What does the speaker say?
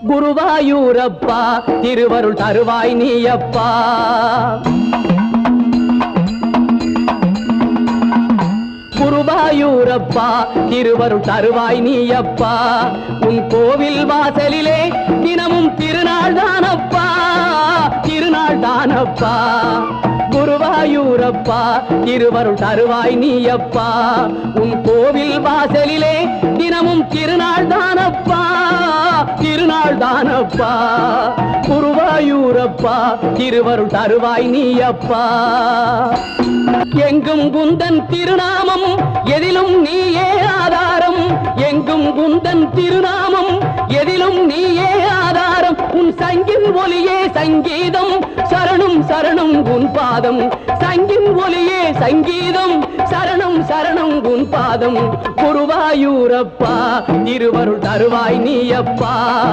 குருவாயூரப்பா திருவருள் தருவாய் நீயப்பா. குருவாயூரப்பா திருவருள் தருவாய் நீயப்பா. உன் கோவில் வாசலிலே தினமும் திருநாள் தானப்பா, திருநாள் தானப்பா. குருவாயூரப்பா திருவருள் தருவாய் நீயப்பா. உன் கோவில் வாசலிலே தினமும் திருநாள் தானப்பா, திருநாள் தானப்பா. குருவாயூரப்பா திருவருள் தருவாய் நீயப்பா. எங்கும் குந்தன் திருநாமம் எதிலும் நீயே ஆதாரம், எங்கும் குந்தன் திருநாமம் எதிலும் நீயே ஆதாரம். உன் சங்கின் ஒலியே சங்கீதம், சரணம் சரணம் உன் பாதம். சங்கின் ஒலியே சங்கீதம், சரணம் சரணம் உன் பாதம். குருவாயூரப்பா திருவருள் தருவாய் நீயப்பா.